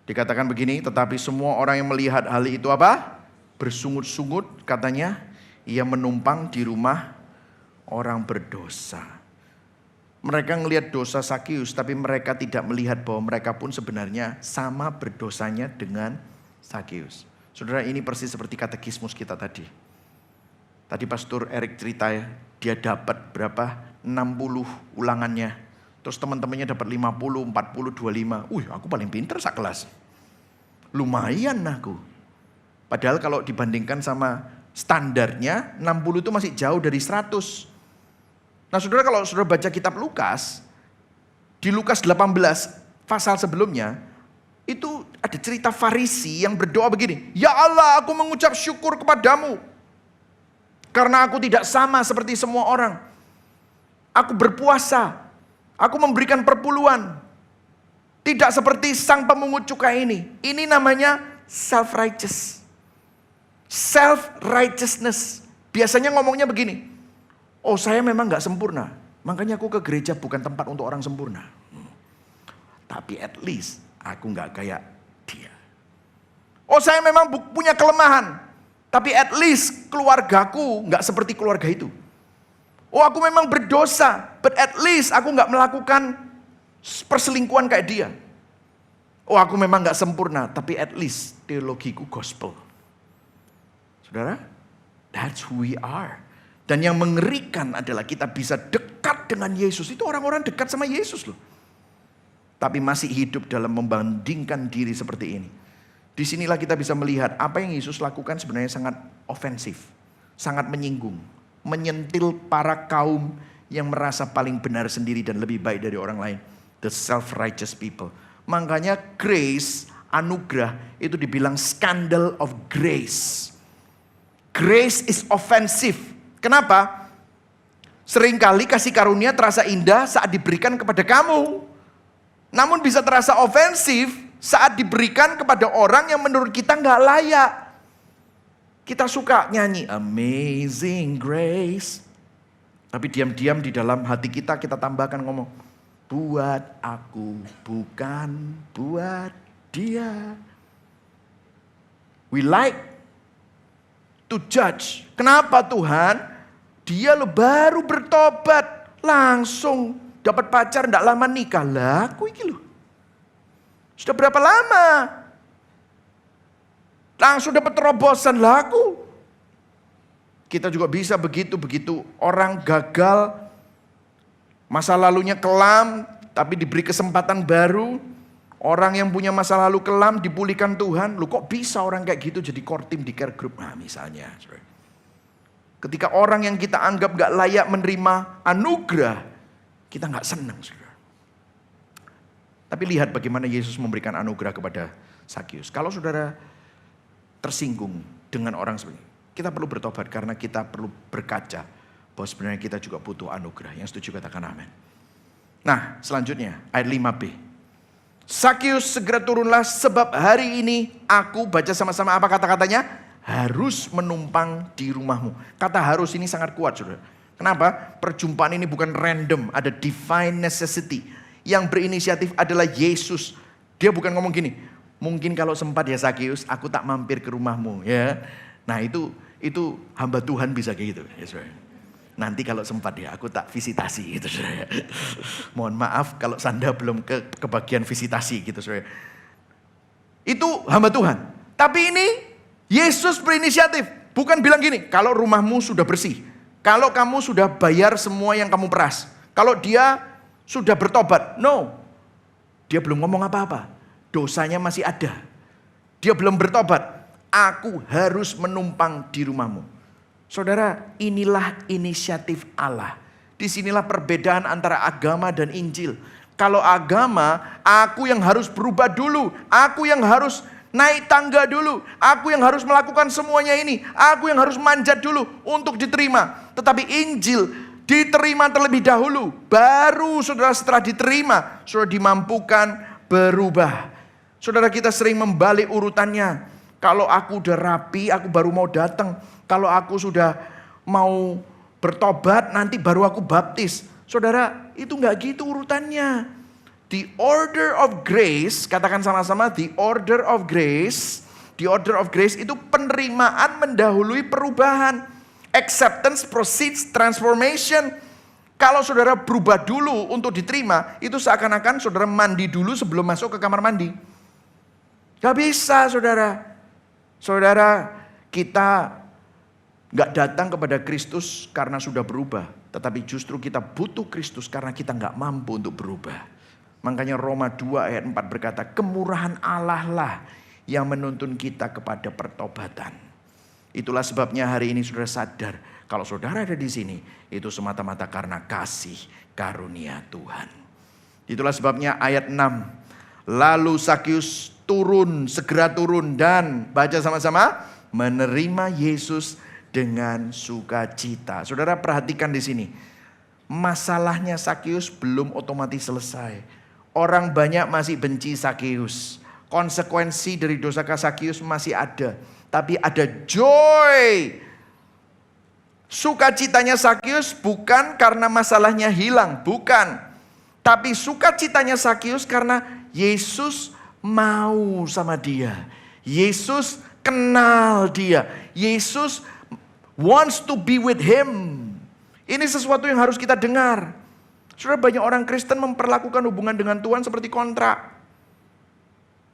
Speaker 1: dikatakan begini, tetapi semua orang yang melihat hal itu apa? Bersungut-sungut katanya, ia menumpang di rumah orang berdosa. Mereka ngelihat dosa Sakyus, tapi mereka tidak melihat bahwa mereka pun sebenarnya sama berdosanya dengan Sakyus. Saudara, ini persis seperti katekismus kita tadi. Tadi Pastor Eric cerita ya, dia dapat berapa? 60 ulangannya. Terus teman-temannya dapat 50, 40, 25. Aku paling pinter sekelas. Lumayan aku. Padahal kalau dibandingkan sama standarnya, 60 itu masih jauh dari 100. Nah saudara, kalau saudara baca kitab Lukas, di Lukas 18 pasal sebelumnya, itu ada cerita Farisi yang berdoa begini, ya Allah, aku mengucap syukur kepadamu. Karena aku tidak sama seperti semua orang. Aku berpuasa, aku memberikan perpuluhan. Tidak seperti sang pemungut cukai ini. Ini namanya self-righteous. Self-righteousness. Biasanya ngomongnya begini, oh saya memang gak sempurna, makanya aku ke gereja bukan tempat untuk orang sempurna. Tapi at least aku gak kayak dia. Oh saya memang punya kelemahan, tapi at least keluargaku gak seperti keluarga itu. Oh aku memang berdosa, but at least aku nggak melakukan perselingkuhan kayak dia. Oh aku memang nggak sempurna, tapi at least teologiku gospel. Saudara, that's who we are. Dan yang mengerikan adalah kita bisa dekat dengan Yesus. Itu orang-orang dekat sama Yesus loh. Tapi masih hidup dalam membandingkan diri seperti ini. Disinilah kita bisa melihat apa yang Yesus lakukan sebenarnya sangat ofensif. Sangat menyinggung. Menyentil para kaum yang merasa paling benar sendiri dan lebih baik dari orang lain. The self-righteous people. Makanya grace, anugerah itu dibilang scandal of grace. Grace is offensive. Kenapa? Seringkali kasih karunia terasa indah saat diberikan kepada kamu. Namun bisa terasa ofensif saat diberikan kepada orang yang menurut kita nggak layak. Kita suka nyanyi Amazing Grace. Tapi diam-diam di dalam hati kita tambahkan ngomong, buat aku bukan buat dia. We like to judge. Kenapa Tuhan? Dia lo baru bertobat. Langsung dapat pacar ndak lama nikah. Lah aku iki lo. Sudah berapa lama? Langsung dapat terobosan laku. Kita juga bisa begitu orang gagal, masa lalunya kelam, tapi diberi kesempatan baru. Orang yang punya masa lalu kelam dipulihkan Tuhan. Lu kok bisa orang kayak gitu jadi core team di care group? Nah misalnya. Ketika orang yang kita anggap gak layak menerima anugerah, kita gak senang. Tapi lihat bagaimana Yesus memberikan anugerah kepada Sakius. Kalau saudara tersinggung dengan orang seperti ini, kita perlu bertobat karena kita perlu berkaca bahwa sebenarnya kita juga butuh anugerah. Yang setuju katakan amin. Nah selanjutnya ayat 5b. Sakius segera turunlah sebab hari ini aku, baca sama-sama apa kata-katanya? Harus menumpang di rumahmu. Kata harus ini sangat kuat saudara. Kenapa? Perjumpaan ini bukan random, ada divine necessity. Yang berinisiatif adalah Yesus. Dia bukan ngomong gini, mungkin kalau sempat ya Sakius, aku tak mampir ke rumahmu ya. Nah itu hamba Tuhan bisa kayak gitu ya saudara. Nanti kalau sempat ya aku tak visitasi gitu saudara. Mohon maaf kalau Sanda belum ke bagian visitasi gitu saudara. Itu hamba Tuhan. Tapi ini Yesus berinisiatif. Bukan bilang gini, kalau rumahmu sudah bersih. Kalau kamu sudah bayar semua yang kamu peras. Kalau dia sudah bertobat. No. Dia belum ngomong apa-apa. Dosanya masih ada. Dia belum bertobat. Aku harus menumpang di rumahmu. Saudara, inilah inisiatif Allah. Disinilah perbedaan antara agama dan Injil. Kalau agama, aku yang harus berubah dulu. Aku yang harus naik tangga dulu. Aku yang harus melakukan semuanya ini. Aku yang harus manjat dulu untuk diterima. Tetapi Injil diterima terlebih dahulu. Baru saudara setelah diterima, saudara dimampukan berubah. Saudara kita sering membalik urutannya. Kalau aku udah rapi, aku baru mau datang. Kalau aku sudah mau bertobat, nanti baru aku baptis. Saudara, itu gak gitu urutannya. The order of grace, katakan sama-sama, the order of grace. The order of grace itu penerimaan mendahului perubahan. Acceptance precedes transformation. Kalau saudara berubah dulu untuk diterima, itu seakan-akan saudara mandi dulu sebelum masuk ke kamar mandi. Gak bisa saudara. Saudara, kita gak datang kepada Kristus karena sudah berubah. Tetapi justru kita butuh Kristus karena kita gak mampu untuk berubah. Makanya Roma 2 ayat 4 berkata, kemurahan Allah lah yang menuntun kita kepada pertobatan. Itulah sebabnya hari ini saudara sadar, kalau saudara ada di sini, itu semata-mata karena kasih karunia Tuhan. Itulah sebabnya ayat 6. Lalu Sakius turun, segera turun dan baca sama-sama, menerima Yesus dengan sukacita. Saudara perhatikan di sini. Masalahnya Sakius belum otomatis selesai. Orang banyak masih benci Sakius. Konsekuensi dari dosa Sakius masih ada. Tapi ada joy. Sukacitanya Sakius bukan karena masalahnya hilang. Bukan. Tapi sukacitanya Sakius karena Yesus mau sama dia. Yesus kenal dia. Yesus wants to be with him. Ini sesuatu yang harus kita dengar. Saudara, banyak orang Kristen memperlakukan hubungan dengan Tuhan seperti kontrak.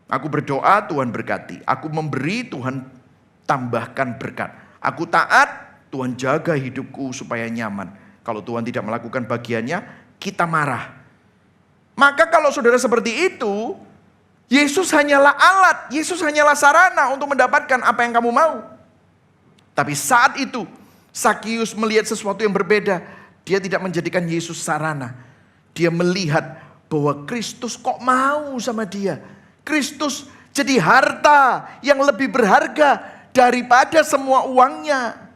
Speaker 1: Aku berdoa, Tuhan berkati. Aku memberi, Tuhan tambahkan berkat. Aku taat, Tuhan jaga hidupku supaya nyaman. Kalau Tuhan tidak melakukan bagiannya, kita marah. Maka kalau saudara seperti itu, Yesus hanyalah alat, Yesus hanyalah sarana untuk mendapatkan apa yang kamu mau. Tapi saat itu, Sakius melihat sesuatu yang berbeda. Dia tidak menjadikan Yesus sarana. Dia melihat bahwa Kristus kok mau sama dia. Kristus jadi harta yang lebih berharga daripada semua uangnya.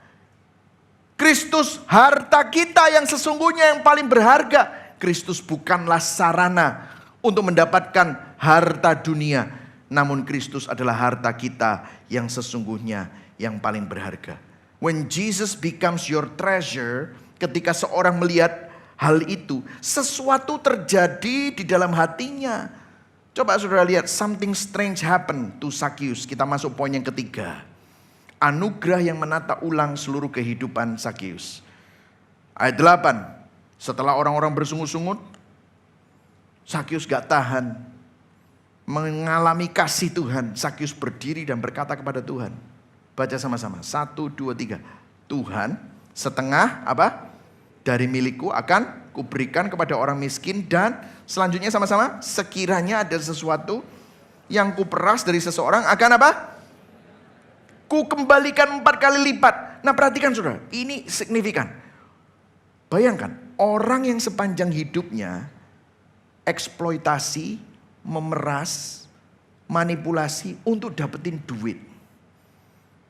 Speaker 1: Kristus harta kita yang sesungguhnya yang paling berharga. Kristus bukanlah sarana untuk mendapatkan harta dunia. Namun Kristus adalah harta kita yang sesungguhnya yang paling berharga. When Jesus becomes your treasure, ketika seorang melihat hal itu, sesuatu terjadi di dalam hatinya. Coba saudara lihat, something strange happen to Sakius. Kita masuk poin yang ketiga. Anugerah yang menata ulang seluruh kehidupan Sakius. Ayat 8. Setelah orang-orang bersungut-sungut, Sakius gak tahan. Mengalami kasih Tuhan. Sakius berdiri dan berkata kepada Tuhan. Baca sama-sama. 1, 2, 3. Tuhan, setengah apa? Dari milikku akan kuberikan kepada orang miskin. Dan selanjutnya sama-sama. Sekiranya ada sesuatu yang kuperas dari seseorang akan apa? Ku kembalikan 4 kali lipat. Nah perhatikan saudara. Ini signifikan. Bayangkan. Orang yang sepanjang hidupnya eksploitasi, memeras, manipulasi untuk dapetin duit.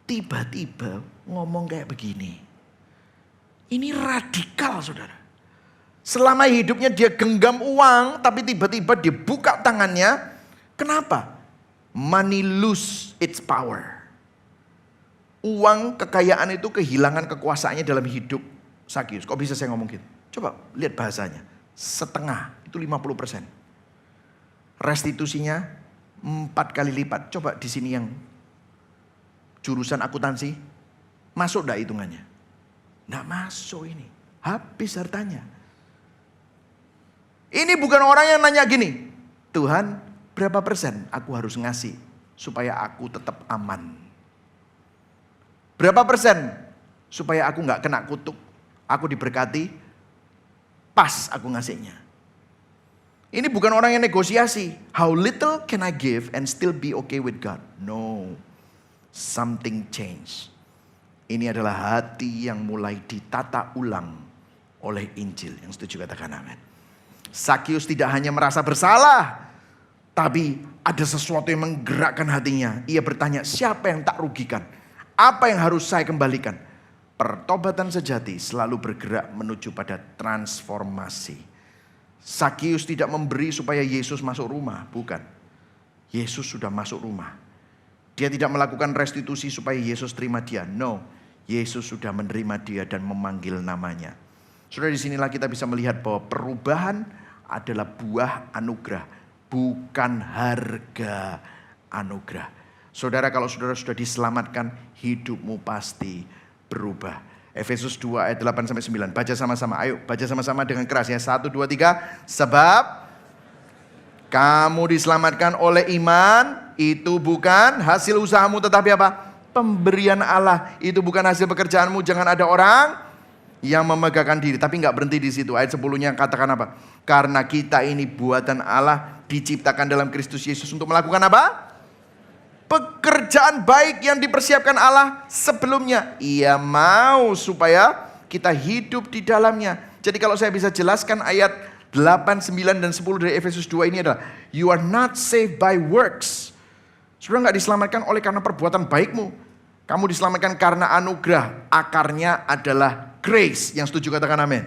Speaker 1: Tiba-tiba ngomong kayak begini. Ini radikal saudara. Selama hidupnya dia genggam uang, tapi tiba-tiba dia buka tangannya. Kenapa? Money lose its power. Uang, kekayaan itu kehilangan kekuasaannya dalam hidup Sakius. Kok bisa saya ngomong gitu? Coba lihat bahasanya. Setengah, itu 50%. Restitusinya 4 kali lipat. Coba di sini yang jurusan akuntansi, masuk enggak hitungannya? Enggak masuk ini. Habis hartanya. Ini bukan orang yang nanya gini, Tuhan berapa persen aku harus ngasih supaya aku tetap aman? Berapa persen supaya aku enggak kena kutuk, aku diberkati, pas aku ngasihnya. Ini bukan orang yang negosiasi. How little can I give and still be okay with God? No. Something change. Ini adalah hati yang mulai ditata ulang oleh Injil. Yang setuju katakan amin. Sakius tidak hanya merasa bersalah, tapi ada sesuatu yang menggerakkan hatinya. Ia bertanya, siapa yang tak rugikan? Apa yang harus saya kembalikan? Pertobatan sejati selalu bergerak menuju pada transformasi. Sakius tidak memberi supaya Yesus masuk rumah, bukan. Yesus sudah masuk rumah. Dia tidak melakukan restitusi supaya Yesus terima dia. No, Yesus sudah menerima dia dan memanggil namanya. Saudara, disinilah kita bisa melihat bahwa perubahan adalah buah anugerah, bukan harga anugerah. Saudara, kalau saudara sudah diselamatkan, hidupmu pasti berubah. Efesus 2 ayat 8-9. Baca sama-sama. Ayo baca sama-sama dengan keras ya. 1, 2, 3. Sebab kamu diselamatkan oleh iman. Itu bukan hasil usahamu tetapi apa? Pemberian Allah. Itu bukan hasil pekerjaanmu. Jangan ada orang yang memegahkan diri. Tapi gak berhenti di situ. Ayat 10-nya katakan apa? Karena kita ini buatan Allah, diciptakan dalam Kristus Yesus untuk melakukan apa? Pekerjaan baik yang dipersiapkan Allah sebelumnya. Ia mau supaya kita hidup di dalamnya. Jadi kalau saya bisa jelaskan ayat 8, 9, dan 10 dari Efesus 2 ini adalah, you are not saved by works. Saudara gak diselamatkan oleh karena perbuatan baikmu. Kamu diselamatkan karena anugerah. Akarnya adalah grace. Yang setuju katakan amin.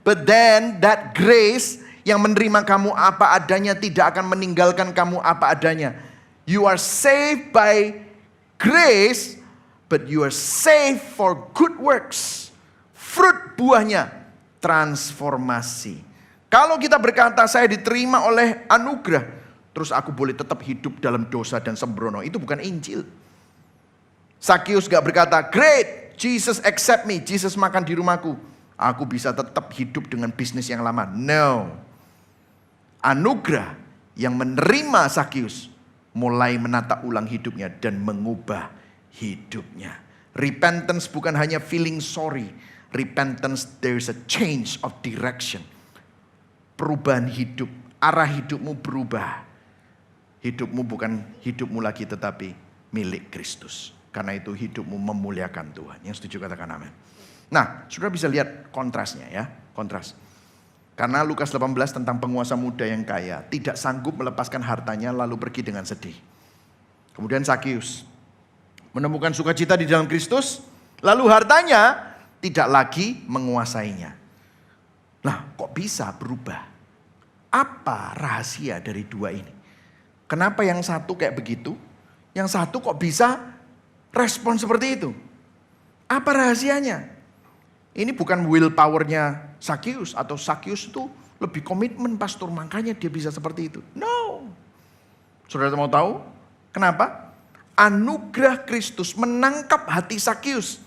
Speaker 1: But then that grace yang menerima kamu apa adanya tidak akan meninggalkan kamu apa adanya. You are saved by grace, but you are saved for good works. Fruit buahnya transformasi. Kalau kita berkata saya diterima oleh anugerah, terus aku boleh tetap hidup dalam dosa dan sembrono, itu bukan Injil. Sakius gak berkata, great, Jesus accept me, Jesus makan di rumahku. Aku bisa tetap hidup dengan bisnis yang lama. No. Anugerah yang menerima Sakius mulai menata ulang hidupnya dan mengubah hidupnya. Repentance bukan hanya feeling sorry. Repentance, there's a change of direction. Perubahan hidup, arah hidupmu berubah. Hidupmu bukan hidupmu lagi tetapi milik Kristus. Karena itu hidupmu memuliakan Tuhan. Yang setuju katakan amin. Nah, saudara bisa lihat kontrasnya ya. Kontras. Karena Lukas 18 tentang penguasa muda yang kaya. Tidak sanggup melepaskan hartanya lalu pergi dengan sedih. Kemudian Sakius menemukan sukacita di dalam Kristus. Lalu hartanya tidak lagi menguasainya. Nah, kok bisa berubah? Apa rahasia dari dua ini? Kenapa yang satu kayak begitu? Yang satu kok bisa respon seperti itu? Apa rahasianya? Ini bukan willpower-nya Sakius. Atau Sakius itu lebih komitmen pastor. Makanya dia bisa seperti itu. No. Saudara mau tahu? Kenapa? Anugerah Kristus menangkap hati Sakius.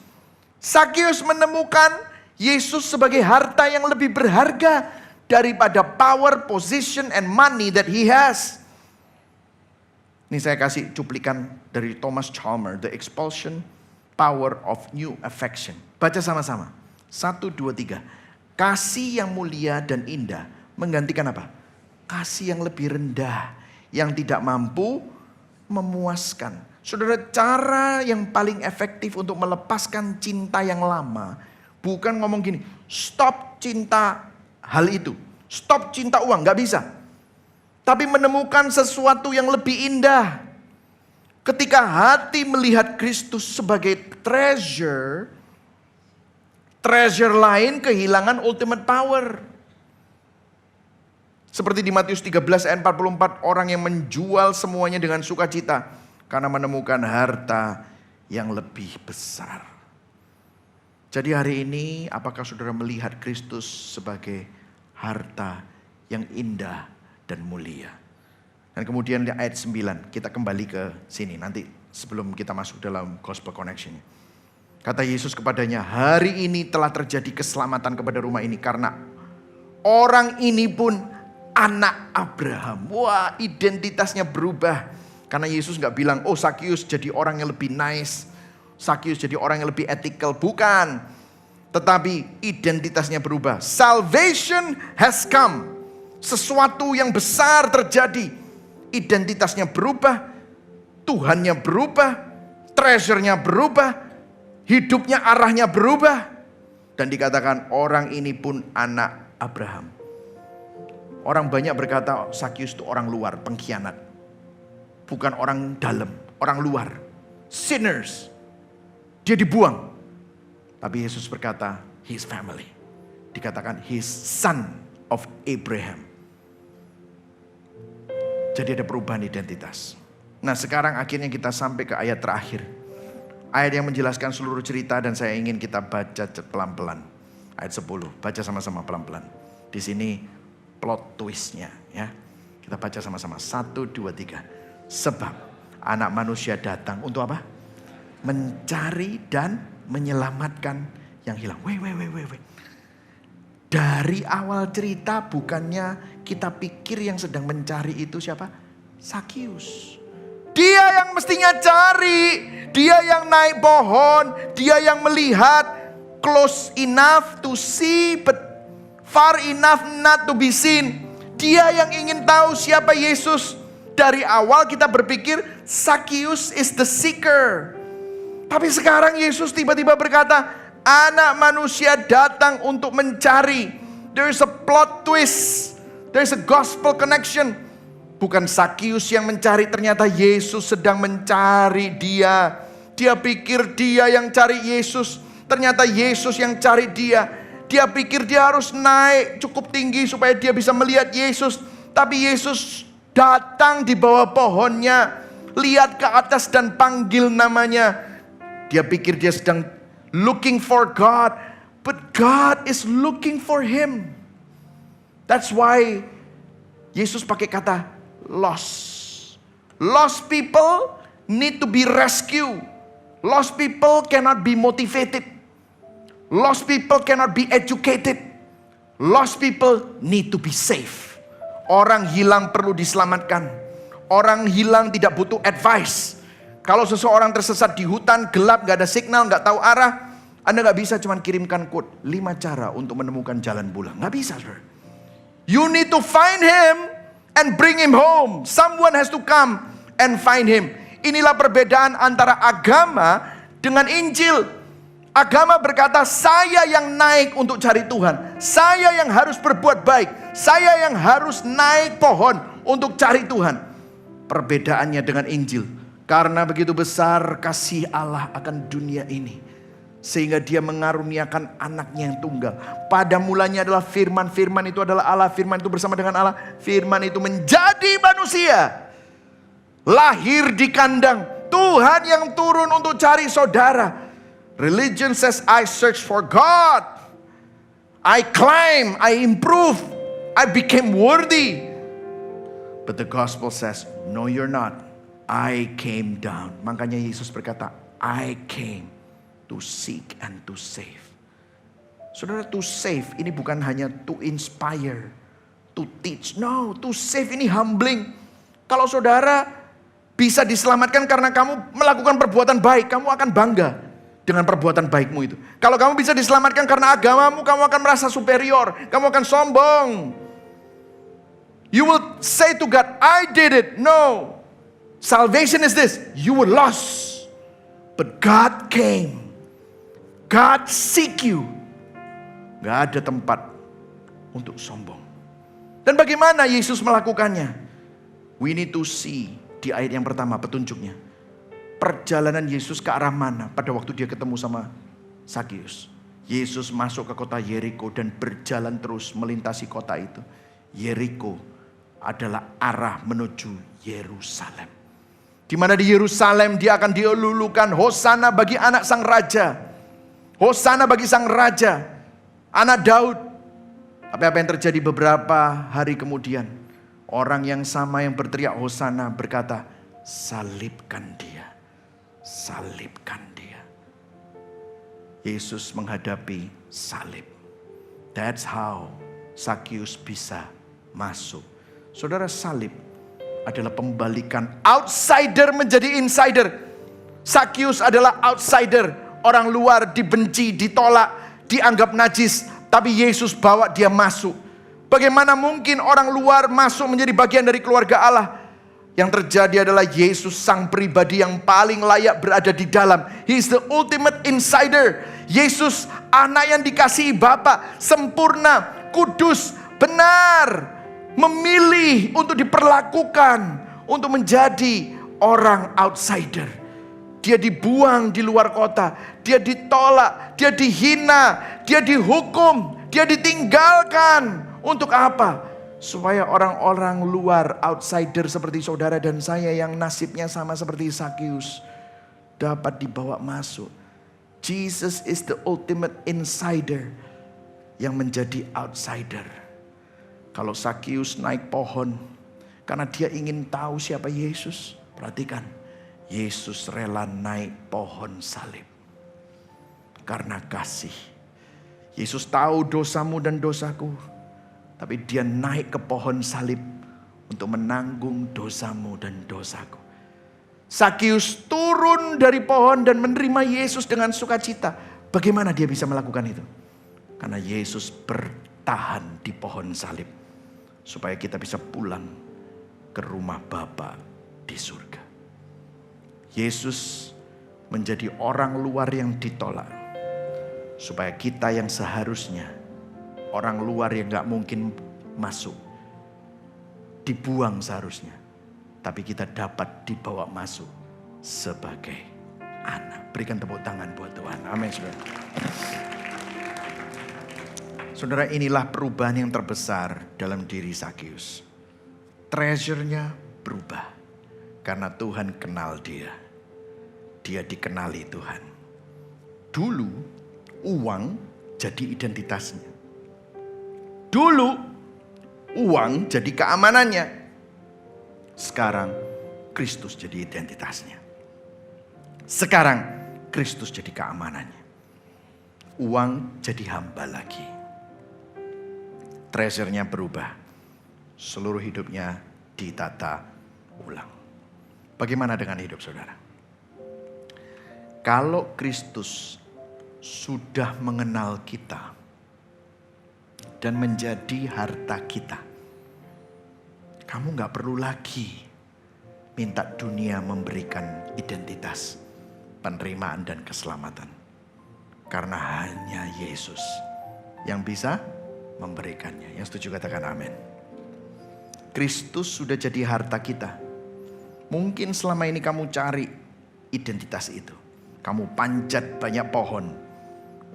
Speaker 1: Sakius menemukan Yesus sebagai harta yang lebih berharga daripada power, position, and money that he has. Ini saya kasih cuplikan dari Thomas Chalmers, The Expulsion Power of New Affection. Baca sama-sama. 1, 2, 3. Kasih yang mulia dan indah menggantikan apa? Kasih yang lebih rendah, yang tidak mampu memuaskan. Saudara, cara yang paling efektif untuk melepaskan cinta yang lama bukan ngomong gini, stop cinta hal itu, stop cinta uang, gak bisa. Tapi menemukan sesuatu yang lebih indah. Ketika hati melihat Kristus sebagai treasure, treasure lain kehilangan ultimate power. Seperti di Matius 13 ayat 44, orang yang menjual semuanya dengan sukacita karena menemukan harta yang lebih besar. Jadi hari ini apakah saudara melihat Kristus sebagai harta yang indah dan mulia? Dan kemudian di ayat 9, kita kembali ke sini nanti sebelum kita masuk dalam gospel connection. Kata Yesus kepadanya, hari ini telah terjadi keselamatan kepada rumah ini karena orang ini pun anak Abraham. Wah, identitasnya berubah. Karena Yesus gak bilang, oh Sakius jadi orang yang lebih nice, Sakius jadi orang yang lebih ethical. Bukan. Tetapi identitasnya berubah. Salvation has come. Sesuatu yang besar terjadi. Identitasnya berubah. Tuhannya berubah. Treasure-nya berubah. Hidupnya arahnya berubah. Dan dikatakan orang ini pun anak Abraham. Orang banyak berkata Sakius itu orang luar, pengkhianat. Bukan orang dalam, orang luar. Sinners. Dia dibuang. Tapi Yesus berkata, his family. Dikatakan his son of Abraham. Jadi ada perubahan identitas. Nah sekarang akhirnya kita sampai ke ayat terakhir. Ayat yang menjelaskan seluruh cerita dan saya ingin kita baca pelan-pelan. Ayat 10, baca sama-sama pelan-pelan. Di sini plot twistnya ya. Kita baca sama-sama. 1, 2, 3. Sebab anak manusia datang untuk apa? Mencari dan menyelamatkan yang hilang. Wait. Dari awal cerita bukannya kita pikir yang sedang mencari itu siapa? Sakius. Dia yang mestinya cari. Dia yang naik pohon. Dia yang melihat. Close enough to see but far enough not to be seen. Dia yang ingin tahu siapa Yesus. Dari awal kita berpikir Sakius is the seeker. Tapi sekarang Yesus tiba-tiba berkata, anak manusia datang untuk mencari. There is a plot twist. There is a gospel connection. Bukan Sakius yang mencari, ternyata Yesus sedang mencari dia. Dia pikir dia yang cari Yesus. Ternyata Yesus yang cari dia. Dia pikir dia harus naik cukup tinggi supaya dia bisa melihat Yesus. Tapi Yesus datang di bawah pohonnya, lihat ke atas dan panggil namanya. Dia pikir dia sedang looking for God, but God is looking for him. That's why Yesus pakai kata lost. Lost people need to be rescued. Lost people cannot be motivated. Lost people cannot be educated. Lost people need to be saved. Orang hilang perlu diselamatkan. Orang hilang tidak butuh advice. Kalau seseorang tersesat di hutan, gelap, gak ada signal, gak tahu arah, Anda gak bisa cuma kirimkan quote 5 cara untuk menemukan jalan pulang. Gak bisa, saudara. You need to find him and bring him home. Someone has to come and find him. Inilah perbedaan antara agama dengan Injil. Agama berkata, saya yang naik untuk cari Tuhan. Saya yang harus berbuat baik. Saya yang harus naik pohon untuk cari Tuhan. Perbedaannya dengan Injil, karena begitu besar kasih Allah akan dunia ini, sehingga dia mengaruniakan anaknya yang tunggal. Pada mulanya adalah firman. Firman itu adalah Allah. Firman itu bersama dengan Allah. Firman itu menjadi manusia. Lahir di kandang. Tuhan yang turun untuk cari saudara. Religion says I search for God. I climb, I improve, I became worthy. But the gospel says, no you're not. I came down. Makanya Yesus berkata, I came to seek and to save. Saudara, to save ini bukan hanya to inspire, to teach. No, to save ini humbling. Kalau saudara bisa diselamatkan karena kamu melakukan perbuatan baik, kamu akan bangga dengan perbuatan baikmu itu. Kalau kamu bisa diselamatkan karena agamamu, kamu akan merasa superior, kamu akan sombong. You will say to God, I did it. No. Salvation is this. You were lost, but God came. God seek you. Gak ada tempat untuk sombong. Dan bagaimana Yesus melakukannya? We need to see di ayat yang pertama petunjuknya. Perjalanan Yesus ke arah mana pada waktu dia ketemu sama Sakius. Yesus masuk ke kota Yeriko dan berjalan terus melintasi kota itu. Yeriko adalah arah menuju Yerusalem. Di mana di Yerusalem dia akan dielulukan, Hosana bagi anak sang raja. Hosana bagi sang raja, anak Daud. Tapi apa yang terjadi beberapa hari kemudian? Orang yang sama yang berteriak Hosana berkata, salibkan dia. Salibkan dia. Yesus menghadapi salib. That's how Sakius bisa masuk. Saudara, salib adalah pembalikan outsider menjadi insider. Sakius adalah outsider, orang luar, dibenci, ditolak, dianggap najis, tapi Yesus bawa dia masuk. Bagaimana mungkin orang luar masuk menjadi bagian dari keluarga Allah? Yang terjadi adalah Yesus sang pribadi yang paling layak berada di dalam. He is the ultimate insider. Yesus anak yang dikasihi Bapa, sempurna, kudus, benar, memilih untuk diperlakukan, untuk menjadi orang outsider. Dia dibuang di luar kota, dia ditolak, dia dihina, dia dihukum, dia ditinggalkan. Untuk apa? Supaya orang-orang luar, outsider seperti saudara dan saya yang nasibnya sama seperti Sakius, dapat dibawa masuk. Jesus is the ultimate insider yang menjadi outsider. Kalau Sakius naik pohon karena dia ingin tahu siapa Yesus, perhatikan, Yesus rela naik pohon salib karena kasih. Yesus tahu dosamu dan dosaku, tapi dia naik ke pohon salib untuk menanggung dosamu dan dosaku. Sakius turun dari pohon dan menerima Yesus dengan sukacita. Bagaimana dia bisa melakukan itu? Karena Yesus bertahan di pohon salib. Supaya kita bisa pulang ke rumah Bapa di surga. Yesus menjadi orang luar yang ditolak. Supaya kita yang seharusnya orang luar yang gak mungkin masuk, dibuang seharusnya, tapi kita dapat dibawa masuk sebagai anak. Berikan tepuk tangan buat Tuhan. Amin, saudara. Saudara, inilah perubahan yang terbesar dalam diri Sakius. Treasure-nya berubah karena Tuhan kenal dia. Dia dikenali Tuhan. Dulu uang jadi identitasnya. Dulu uang jadi keamanannya. Sekarang Kristus jadi identitasnya. Sekarang Kristus jadi keamanannya. uang jadi hamba lagi. Treasure-nya berubah. Seluruh hidupnya ditata ulang. Bagaimana dengan hidup saudara? Kalau Kristus sudah mengenal kita dan menjadi harta kita, kamu gak perlu lagi minta dunia memberikan identitas, penerimaan dan keselamatan. Karena hanya Yesus yang bisa memberikannya. Yang setuju katakan amin. Kristus sudah jadi harta kita. Mungkin selama ini kamu cari identitas itu. Kamu panjat banyak pohon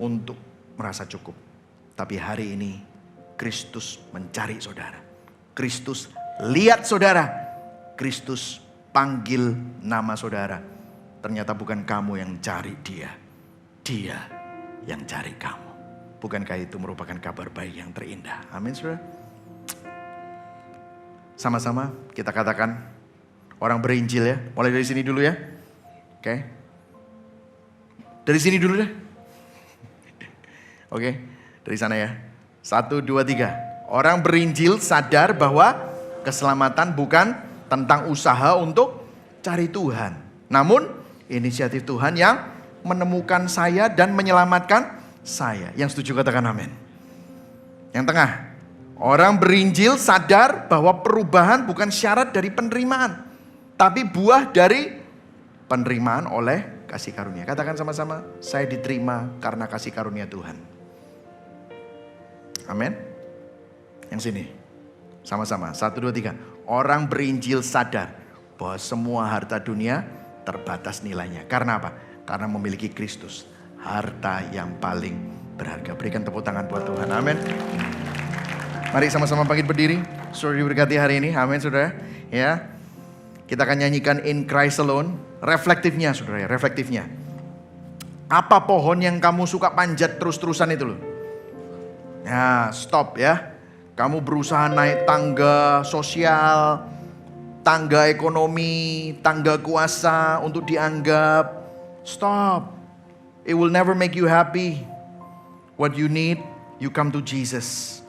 Speaker 1: untuk merasa cukup. Tapi hari ini Kristus mencari saudara. Kristus lihat saudara. Kristus panggil nama saudara. Ternyata bukan kamu yang cari dia. Dia yang cari kamu. Bukankah itu merupakan kabar baik yang terindah? Amin saudara. Sama-sama kita katakan orang berinjil ya. Mulai dari sini dulu ya. Oke. Dari sini dulu deh. Oke. Dari sana ya. 1, 2, 3. Orang berinjil sadar bahwa keselamatan bukan tentang usaha untuk cari Tuhan. Namun inisiatif Tuhan yang menemukan saya dan menyelamatkan saya. Yang setuju katakan amin. Yang tengah. Orang berinjil sadar bahwa perubahan bukan syarat dari penerimaan. Tapi buah dari penerimaan oleh kasih karunia. Katakan sama-sama, saya diterima karena kasih karunia Tuhan. Amin. Yang sini. Sama-sama, 1, 2, 3. Orang berinjil sadar bahwa semua harta dunia terbatas nilainya. Karena apa? Karena memiliki Kristus. Harta yang paling berharga. Berikan tepuk tangan buat Tuhan. Amin. Mari sama-sama bangkit berdiri. Saudara diberkati hari ini. Amin saudara. Ya. Kita akan nyanyikan In Christ Alone. Reflektifnya saudara ya. Reflektifnya. Apa pohon yang kamu suka panjat terus-terusan itu loh. Ya stop ya. Kamu berusaha naik tangga sosial. Tangga ekonomi. Tangga kuasa untuk dianggap. Stop. It will never make you happy. What you need, you come to Jesus.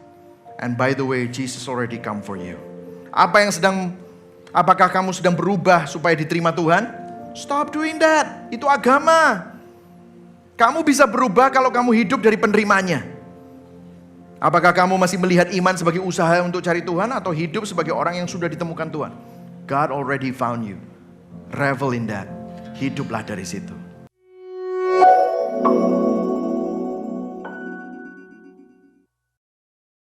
Speaker 1: And by the way, Jesus already come for you. Apakah kamu sedang berubah supaya diterima Tuhan? Stop doing that. Itu agama. Kamu bisa berubah kalau kamu hidup dari penerimanya. Apakah kamu masih melihat iman sebagai usaha untuk cari Tuhan atau hidup sebagai orang yang sudah ditemukan Tuhan? God already found you. Revel in that. Hiduplah dari situ.